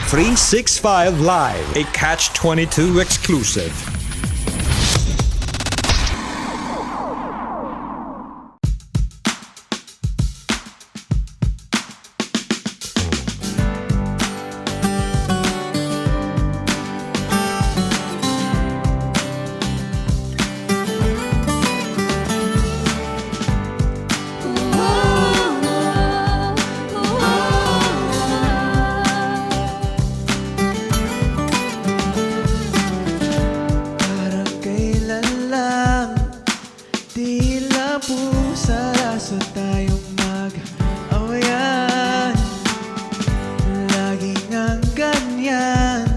365 Live, a Catch-22 exclusive. Pusa tayong mag-awayan. Lagi ngang ganyan,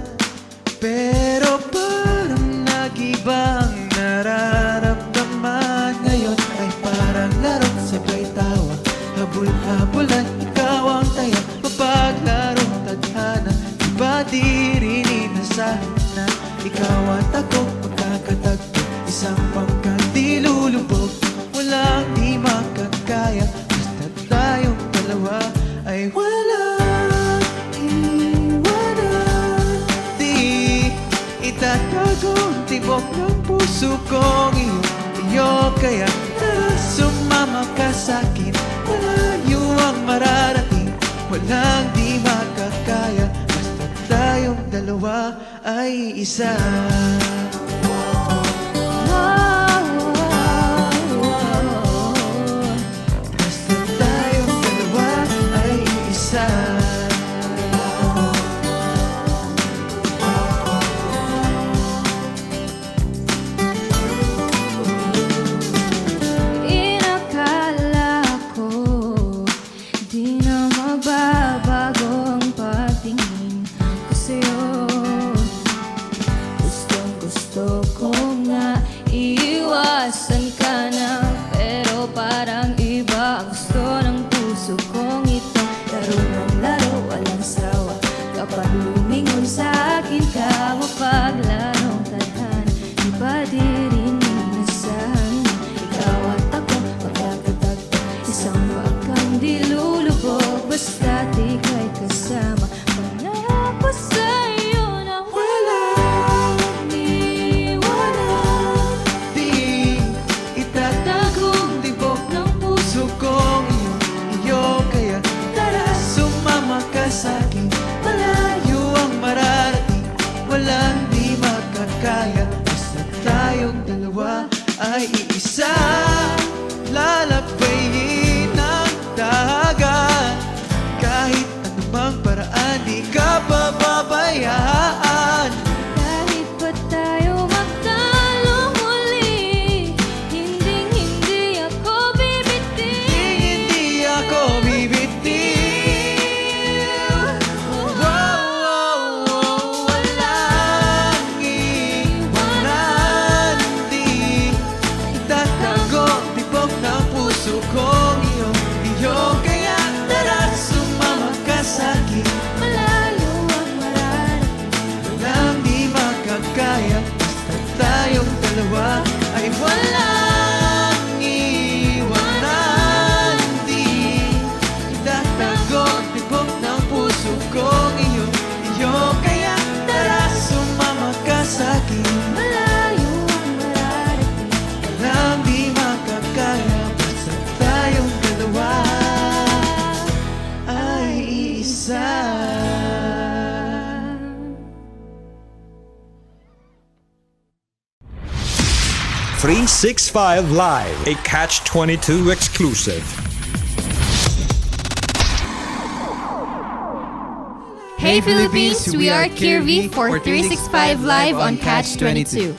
pero parang nag-ibang nararamdaman. Ngayon ay parang larong sabay tawa, habul-habulan, ikaw ang taya. Mapaglarong tadhana, di ba di rin inasahan na ikaw at ako magkakatagpo? Isang pangkat di lulubog, walang di makakaya, basta tayong dalawa ay walang iwanan. Di itatago ang tibok ng puso kong iyo, kaya tara sumama ka sa'kin. Malayo ang mararating, walang di makakaya, basta tayong dalawa ay isa. Iiwasan ka na, pero parang iba ang gusto ng puso kong ito. Laro ng laro, walang sawa, kapag lumingon sa akin ka, mapaglarong tadhana. Di ba di rin inasahan, ikaw at ako magkakatagpo? Isang bakang di lulubog, basta di ka'y kasama. Pangako sa'yo na walang iwanan. Itatagong tibok ng puso kong iyo, kaya tara sumama ka sa'kin. Malayo ang mararating, walang di makakaya, basta tayong dalawa ay iisa. Lalabayin ang dagat, kahit anumang paraan di ka pababayaan. Kahit pa tayo magtalo muli, hinding-hindi ako bibitiw. Hindi ako bibitiw. Walang iwanan. Di itatago tibok ng puso kong iyo, kaya tara sumama ka sa'kin. Malayo ang mararating, Walang di makakaya, basta tayong dalawa ay walang iwanan. Di itatago ang tibok ng puso kong iyo, kaya tara sumama ka sa'kin. malayo ang mararating. Walang di makakaya, basta tayong dalawa ay isa. 365 Live, a Catch-22 exclusive. Hey Philippines, we are Kirby for 365 Live on Catch 22.